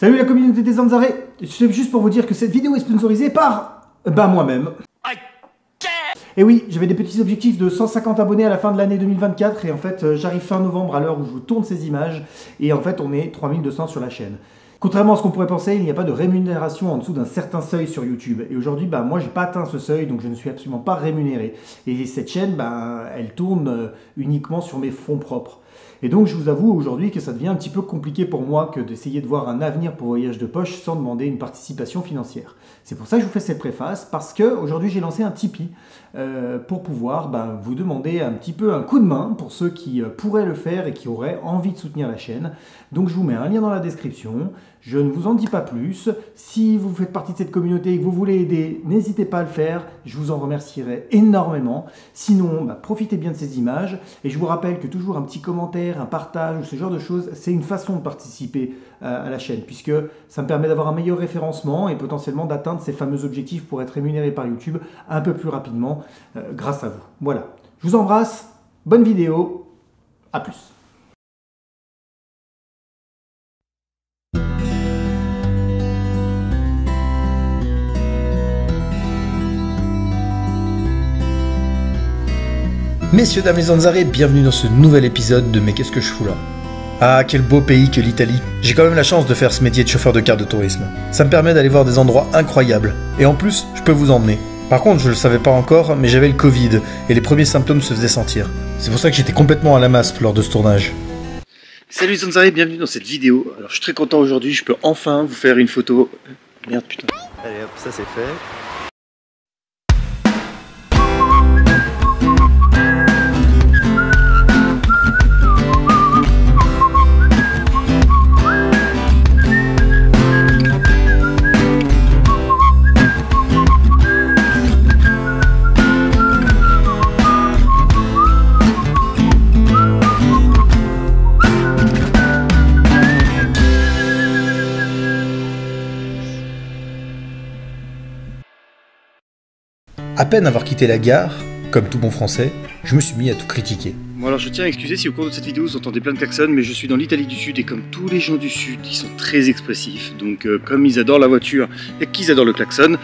Salut la communauté des Zanzaré. C'est juste pour vous dire que cette vidéo est sponsorisée par... moi-même. Et oui, j'avais des petits objectifs de 150 abonnés à la fin de l'année 2024 et en fait j'arrive fin novembre à l'heure où je vous tourne ces images et en fait on est 3200 sur la chaîne. Contrairement à ce qu'on pourrait penser, il n'y a pas de rémunération en dessous d'un certain seuil sur YouTube. Et aujourd'hui, moi, j'ai pas atteint ce seuil, donc je ne suis absolument pas rémunéré. Et cette chaîne, elle tourne uniquement sur mes fonds propres. Et donc, je vous avoue aujourd'hui que ça devient un petit peu compliqué pour moi que d'essayer de voir un avenir pour Voyage de Poche sans demander une participation financière. C'est pour ça que je vous fais cette préface, parce que aujourd'hui j'ai lancé un Tipeee pour pouvoir vous demander un petit peu un coup de main pour ceux qui pourraient le faire et qui auraient envie de soutenir la chaîne. Donc je vous mets un lien dans la description. Je ne vous en dis pas plus. Si vous faites partie de cette communauté et que vous voulez aider, n'hésitez pas à le faire. Je vous en remercierai énormément. Sinon, profitez bien de ces images. Et je vous rappelle que toujours un petit commentaire, un partage ou ce genre de choses, c'est une façon de participer à la chaîne, puisque ça me permet d'avoir un meilleur référencement et potentiellement d'atteindre ces fameux objectifs pour être rémunéré par YouTube un peu plus rapidement grâce à vous. Voilà. Je vous embrasse. Bonne vidéo. À plus. Messieurs, dames les Zanzaré, bienvenue dans ce nouvel épisode de Mais qu'est-ce que je fous là? Ah, quel beau pays que l'Italie. J'ai quand même la chance de faire ce métier de chauffeur de car de tourisme. Ça me permet d'aller voir des endroits incroyables. Et en plus, je peux vous emmener. Par contre, je le savais pas encore, mais j'avais le Covid, et les premiers symptômes se faisaient sentir. C'est pour ça que j'étais complètement à la masse lors de ce tournage. Salut Zanzaré, bienvenue dans cette vidéo. Alors je suis très content aujourd'hui, je peux enfin vous faire une photo. Merde putain. Allez hop, ça c'est fait. À peine avoir quitté la gare, comme tout bon français, je me suis mis à tout critiquer. Bon alors je tiens à excuser si au cours de cette vidéo vous entendez plein de klaxons, mais je suis dans l'Italie du Sud et comme tous les gens du Sud, ils sont très expressifs. Donc comme ils adorent la voiture et qu'ils adorent le klaxon,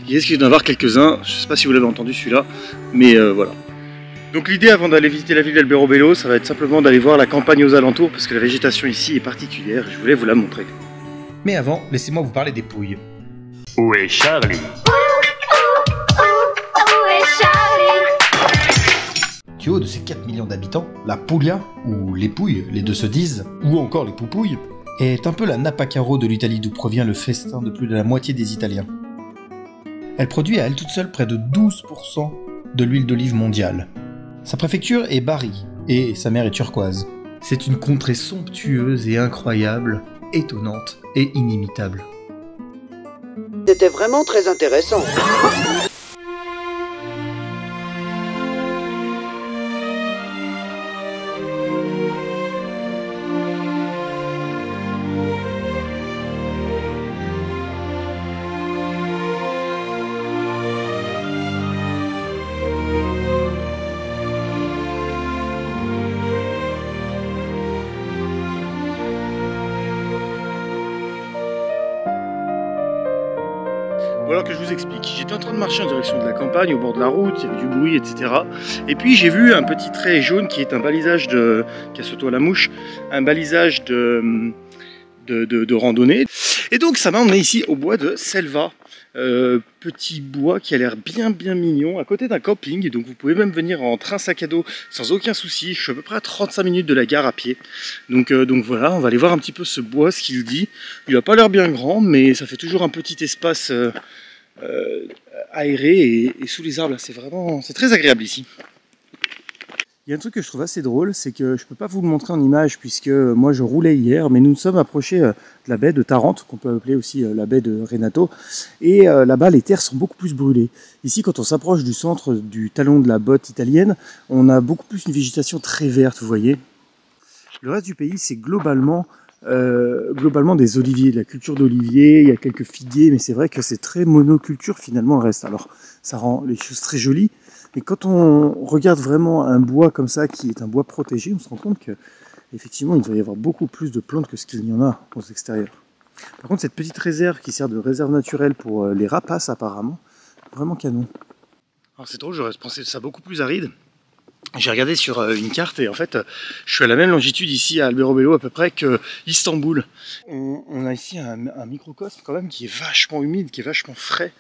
il risque d'en avoir quelques-uns. Je sais pas si vous l'avez entendu celui-là, mais voilà. Donc l'idée avant d'aller visiter la ville d'Alberobello, ça va être simplement d'aller voir la campagne aux alentours parce que la végétation ici est particulière et je voulais vous la montrer. Mais avant, laissez-moi vous parler des pouilles. Où est Charlie? Du haut de ces 4 millions d'habitants, la Puglia, ou les Pouilles, les deux se disent, ou encore les Poupouilles, est un peu la Napa Caro de l'Italie d'où provient le festin de plus de la moitié des Italiens. Elle produit à elle toute seule près de 12% de l'huile d'olive mondiale. Sa préfecture est Bari, et sa mer est turquoise. C'est une contrée somptueuse et incroyable, étonnante et inimitable. C'était vraiment très intéressant. Ou alors que je vous explique, j'étais en train de marcher en direction de la campagne, au bord de la route, il y avait du bruit, etc. Et puis j'ai vu un petit trait jaune qui est un balisage de... casse-toi la mouche, un balisage de randonnée. Et donc ça m'a emmené ici au bois de Selva. Petit bois qui a l'air bien mignon, à côté d'un camping. Et donc vous pouvez même venir en train sac à dos sans aucun souci. Je suis à peu près à 35 minutes de la gare à pied. Donc voilà, on va aller voir un petit peu ce bois, ce qu'il dit. Il n'a pas l'air bien grand, mais ça fait toujours un petit espace aéré et sous les arbres. C'est très agréable ici. Il y a un truc que je trouve assez drôle, c'est que je ne peux pas vous le montrer en image puisque moi je roulais hier, mais nous nous sommes approchés de la baie de Tarente, qu'on peut appeler aussi la baie de Renato, et là-bas les terres sont beaucoup plus brûlées. Ici, quand on s'approche du centre du talon de la botte italienne, on a beaucoup plus une végétation très verte, vous voyez. Le reste du pays, c'est globalement des oliviers, de la culture d'oliviers, il y a quelques figuiers, mais c'est vrai que c'est très monoculture finalement le reste. Alors ça rend les choses très jolies, mais quand on regarde vraiment un bois comme ça, qui est un bois protégé, on se rend compte que effectivement il devrait y avoir beaucoup plus de plantes que ce qu'il y en a aux extérieurs. Par contre, cette petite réserve qui sert de réserve naturelle pour les rapaces apparemment, vraiment canon. Alors c'est drôle, j'aurais pensé ça beaucoup plus aride. J'ai regardé sur une carte et en fait, je suis à la même longitude ici à Alberobello à peu près que Istanbul. On a ici un microcosme quand même qui est vachement humide, qui est vachement frais.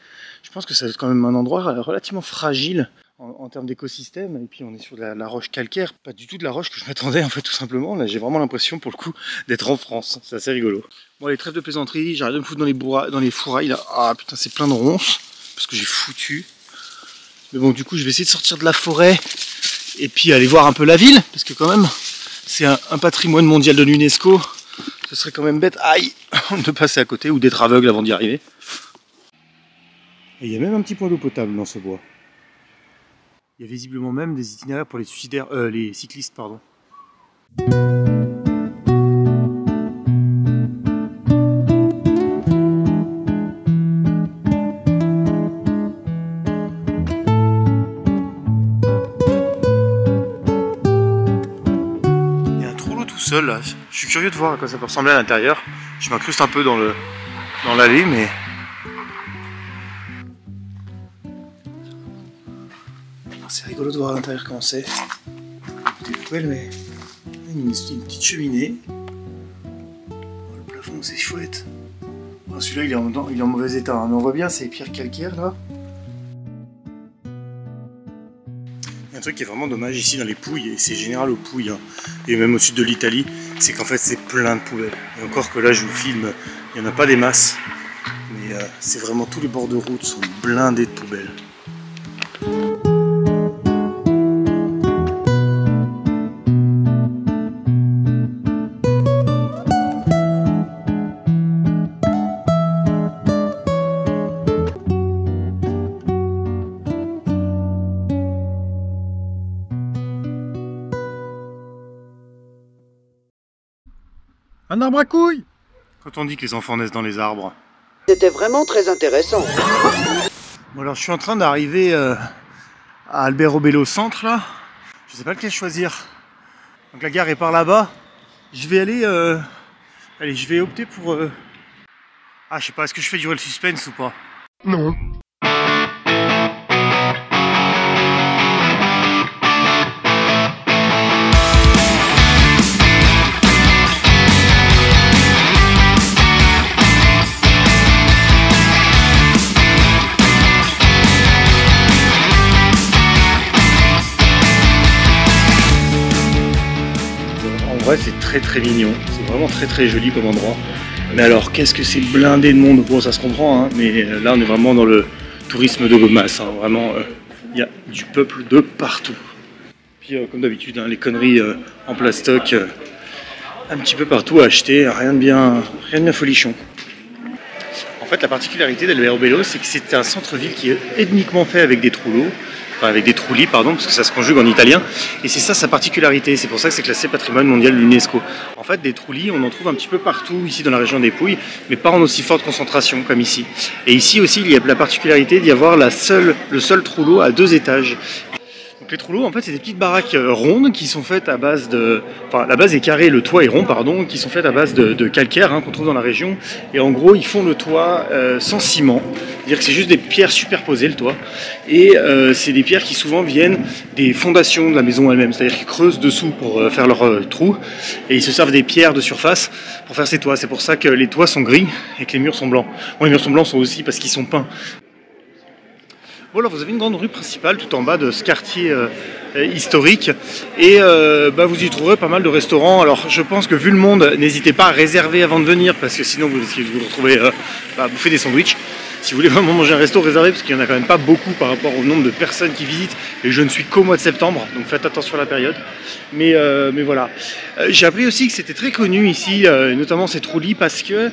Je pense que ça va être quand même un endroit relativement fragile en termes d'écosystème. Et puis on est sur de la roche calcaire, pas du tout de la roche que je m'attendais en fait tout simplement. Là j'ai vraiment l'impression pour le coup d'être en France, c'est assez rigolo. Bon les trêves de plaisanterie, j'arrête de me foutre dans les fourrailles là. Ah putain c'est plein de ronces parce que j'ai foutu. Mais bon du coup je vais essayer de sortir de la forêt. Et puis aller voir un peu la ville, parce que quand même, c'est un patrimoine mondial de l'UNESCO. Ce serait quand même bête, aïe, de passer à côté ou d'être aveugle avant d'y arriver. Et il y a même un petit point d'eau potable dans ce bois. Il y a visiblement même des itinéraires pour les cyclistes, pardon. Seul là. Je suis curieux de voir à quoi ça peut ressembler à l'intérieur. Je m'incruste un peu dans l'allée, mais c'est rigolo de voir à l'intérieur comment c'est. Des poubelles, mais une petite cheminée. Le plafond c'est chouette. Bon, celui-là il est en mauvais état, hein. Mais on voit bien ces pierres calcaires là. Un truc qui est vraiment dommage ici dans les Pouilles, et c'est général aux Pouilles, hein, et même au sud de l'Italie, c'est qu'en fait c'est plein de poubelles. Et encore que là je vous filme, il n'y en a pas des masses, mais c'est vraiment tous les bords de route sont blindés de poubelles. Un arbre à couilles! Quand on dit que les enfants naissent dans les arbres. C'était vraiment très intéressant. Bon alors je suis en train d'arriver à Alberobello centre là. Je sais pas lequel choisir. Donc la gare est par là-bas. Je vais aller... Allez, je vais opter pour... Ah je sais pas, est-ce que je fais durer le suspense ou pas? Non. Ouais, c'est très mignon, c'est vraiment très joli comme endroit. Mais alors, qu'est-ce que c'est blindé de monde? Bon, ça se comprend, hein, mais là on est vraiment dans le tourisme de masse, hein, vraiment, il y a du peuple de partout. Puis comme d'habitude, hein, les conneries en plastoc, un petit peu partout à acheter, rien de bien folichon. En fait, la particularité d'Alberobello, c'est que c'est un centre-ville qui est ethniquement fait avec des trous lots. Enfin, avec des trulli, pardon, parce que ça se conjugue en italien, et c'est ça sa particularité, c'est pour ça que c'est classé patrimoine mondial de l'UNESCO. En fait, des trulli, on en trouve un petit peu partout ici dans la région des Pouilles, mais pas en aussi forte concentration comme ici. Et ici aussi, il y a la particularité d'y avoir le seul trullo à 2 étages. Donc les trullos, en fait, c'est des petites baraques rondes qui sont faites à base de... Enfin, la base est carrée, le toit est rond, pardon, qui sont faites à base de calcaire, hein, qu'on trouve dans la région. Et en gros, ils font le toit sans ciment. C'est-à-dire que c'est juste des pierres superposées, le toit. Et c'est des pierres qui souvent viennent des fondations de la maison elle-même. C'est-à-dire qu'ils creusent dessous pour faire leurs trous. Et ils se servent des pierres de surface pour faire ces toits. C'est pour ça que les toits sont gris et que les murs sont blancs. Bon, les murs sont blancs sont aussi parce qu'ils sont peints. Voilà, vous avez une grande rue principale tout en bas de ce quartier historique et vous y trouverez pas mal de restaurants. Alors je pense que vu le monde, n'hésitez pas à réserver avant de venir parce que sinon vous risquez de vous retrouver à bouffer des sandwichs. Si vous voulez vraiment manger un resto, réservé parce qu'il n'y en a quand même pas beaucoup par rapport au nombre de personnes qui visitent et je ne suis qu'au mois de septembre, donc faites attention à la période. Mais voilà. J'ai appris aussi que c'était très connu ici, notamment ces trulli, parce que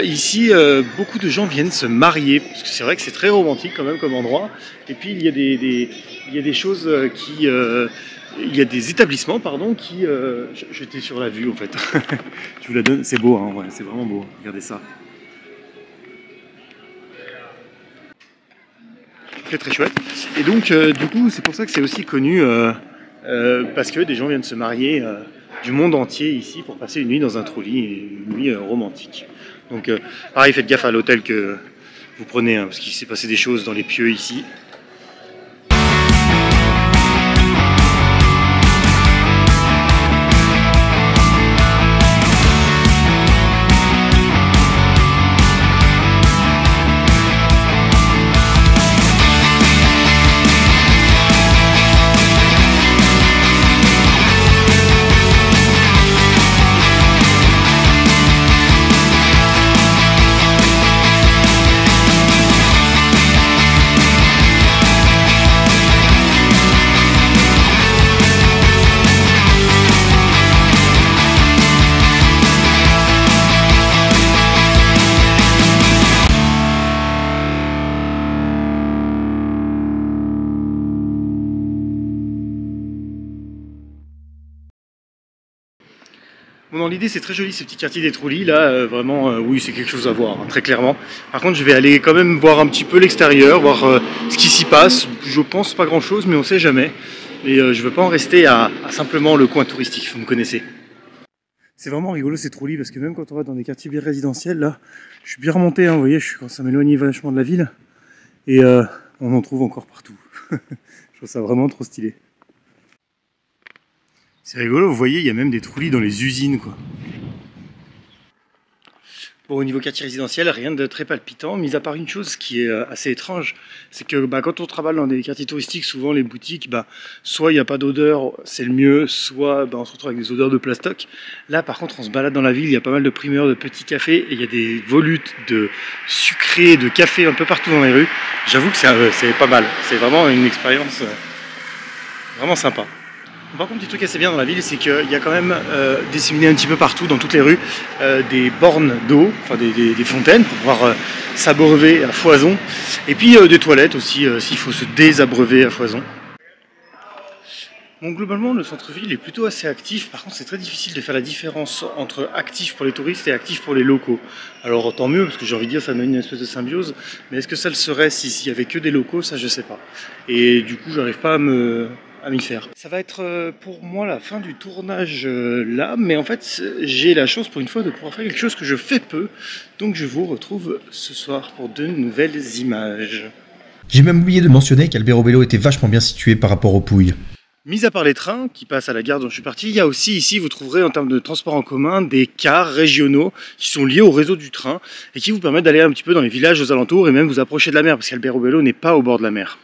ici beaucoup de gens viennent se marier, parce que c'est vrai que c'est très romantique quand même comme endroit. Et puis il y a des choses qui... il y a des établissements, pardon, qui... J'étais sur la vue en fait. Je vous la donne, c'est beau, hein, ouais, c'est vraiment beau, regardez ça. Très chouette. Et donc du coup c'est pour ça que c'est aussi connu parce que des gens viennent se marier du monde entier ici pour passer une nuit dans un trou-lit, une nuit romantique. Donc pareil, faites gaffe à l'hôtel que vous prenez, hein, parce qu'il s'est passé des choses dans les pieux ici. Bon, dans l'idée, c'est très joli ces petits quartiers des Trou-Lits là, vraiment, oui, c'est quelque chose à voir, hein, très clairement. Par contre, je vais aller quand même voir un petit peu l'extérieur, voir ce qui s'y passe. Je pense pas grand chose, mais on sait jamais. Et je veux pas en rester à simplement le coin touristique, vous me connaissez. C'est vraiment rigolo ces Trou-Lits parce que même quand on va dans des quartiers bien résidentiels, là, je suis bien remonté, hein, vous voyez, je suis quand ça m'éloigne vachement de la ville. Et on en trouve encore partout. Je trouve ça vraiment trop stylé. C'est rigolo, vous voyez, il y a même des Trou-Lits dans les usines, quoi. Bon, au niveau quartier résidentiel, rien de très palpitant, mis à part une chose qui est assez étrange, c'est que quand on travaille dans des quartiers touristiques, souvent les boutiques, soit il n'y a pas d'odeur, c'est le mieux, soit on se retrouve avec des odeurs de plastoc. Là, par contre, on se balade dans la ville, il y a pas mal de primeurs, de petits cafés, et il y a des volutes de sucré, de café un peu partout dans les rues. J'avoue que c'est pas mal, c'est vraiment une expérience vraiment sympa. Par contre, un petit truc assez bien dans la ville, c'est qu'il y a quand même disséminé un petit peu partout, dans toutes les rues, des bornes d'eau, enfin des fontaines pour pouvoir s'abreuver à foison. Et puis des toilettes aussi, s'il faut se désabreuver à foison. Bon, globalement, le centre-ville est plutôt assez actif. Par contre, c'est très difficile de faire la différence entre actif pour les touristes et actif pour les locaux. Alors, tant mieux, parce que j'ai envie de dire, ça donne une espèce de symbiose. Mais est-ce que ça le serait s'il y avait que des locaux? Ça, je sais pas. Et du coup, j'arrive pas à m'y faire. Ça va être pour moi la fin du tournage là, mais en fait j'ai la chance pour une fois de pouvoir faire quelque chose que je fais peu, donc je vous retrouve ce soir pour de nouvelles images. J'ai même oublié de mentionner qu'Alberobello était vachement bien situé par rapport aux Pouilles. Mis à part les trains qui passent à la gare dont je suis parti, il y a aussi ici, vous trouverez en termes de transport en commun, des cars régionaux qui sont liés au réseau du train et qui vous permettent d'aller un petit peu dans les villages aux alentours et même vous approcher de la mer, parce qu'Alberobello n'est pas au bord de la mer.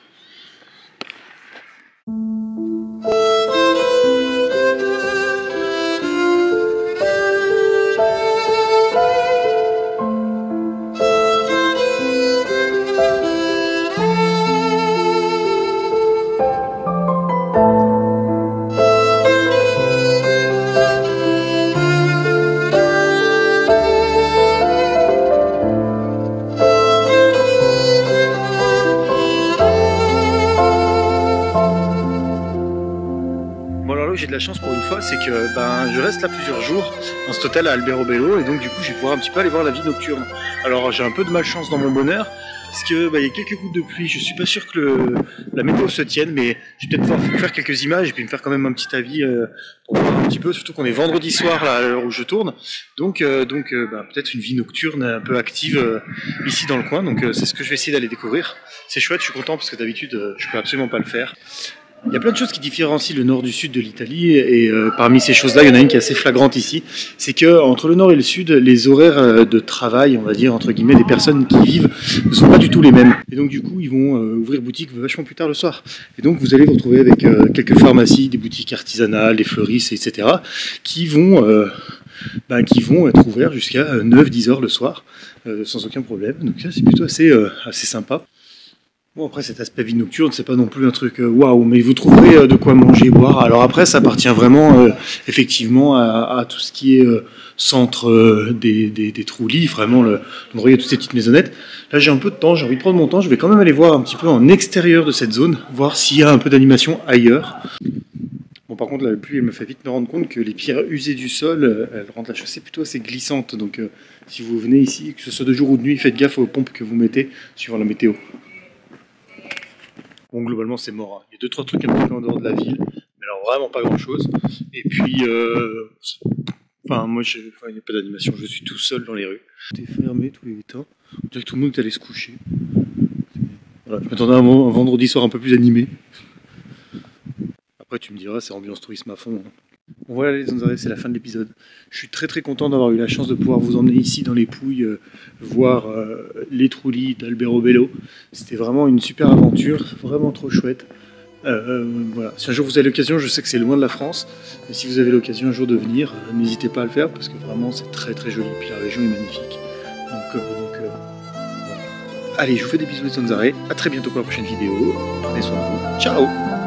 J'ai de la chance pour une fois, c'est que je reste là plusieurs jours dans cet hôtel à Alberobello et donc du coup je vais pouvoir un petit peu aller voir la vie nocturne. Alors j'ai un peu de malchance dans mon bonheur parce que il y a quelques gouttes de pluie, je suis pas sûr que la météo se tienne, mais je vais peut-être pouvoir vous faire quelques images et puis me faire quand même un petit avis pour voir un petit peu, surtout qu'on est vendredi soir là, à l'heure où je tourne, donc peut-être une vie nocturne un peu active ici dans le coin, donc c'est ce que je vais essayer d'aller découvrir. C'est chouette, je suis content parce que d'habitude je peux absolument pas le faire. Il y a plein de choses qui différencient le nord du sud de l'Italie et parmi ces choses-là, il y en a une qui est assez flagrante ici, c'est que entre le nord et le sud, les horaires de travail, on va dire entre guillemets, des personnes qui y vivent ne sont pas du tout les mêmes. Et donc du coup, ils vont ouvrir boutique vachement plus tard le soir. Et donc vous allez vous retrouver avec quelques pharmacies, des boutiques artisanales, des fleuristes, etc. qui vont être ouverts jusqu'à 9-10 heures le soir, sans aucun problème. Donc ça, c'est plutôt assez sympa. Bon, après cet aspect vie nocturne, c'est pas non plus un truc waouh, mais vous trouverez de quoi manger et boire. Alors après, ça appartient vraiment effectivement à tout ce qui est centre des Trou-Lits, vraiment l'endroit où il y a toutes ces petites maisonnettes. Là, j'ai un peu de temps, j'ai envie de prendre mon temps, je vais quand même aller voir un petit peu en extérieur de cette zone, voir s'il y a un peu d'animation ailleurs. Bon, par contre, la pluie, elle me fait vite me rendre compte que les pierres usées du sol, elles rendent la chaussée plutôt assez glissante. Donc, si vous venez ici, que ce soit de jour ou de nuit, faites gaffe aux pompes que vous mettez, suivant la météo. Bon, globalement, c'est mort. Hein. Il y a 2-3 trucs un petit peu en dehors de la ville. Mais alors, vraiment pas grand chose. Et puis, enfin, moi, il n'y a pas d'animation, je suis tout seul dans les rues. Tout est fermé, tout est éteint. On dirait que tout le monde est allé se coucher. Voilà, je m'attendais à un vendredi soir un peu plus animé. Après, tu me diras, c'est ambiance tourisme à fond. Bon, voilà les Zanzarés, c'est la fin de l'épisode. Je suis très content d'avoir eu la chance de pouvoir vous emmener ici dans les Pouilles, voir les Trulli d'Albero Bello. C'était vraiment une super aventure, vraiment trop chouette. Voilà. Si un jour vous avez l'occasion, je sais que c'est loin de la France, mais si vous avez l'occasion un jour de venir, n'hésitez pas à le faire parce que vraiment c'est très joli, puis la région est magnifique. Donc voilà. Allez, je vous fais des bisous les Zanzarés, à très bientôt pour la prochaine vidéo, prenez soin de vous, ciao.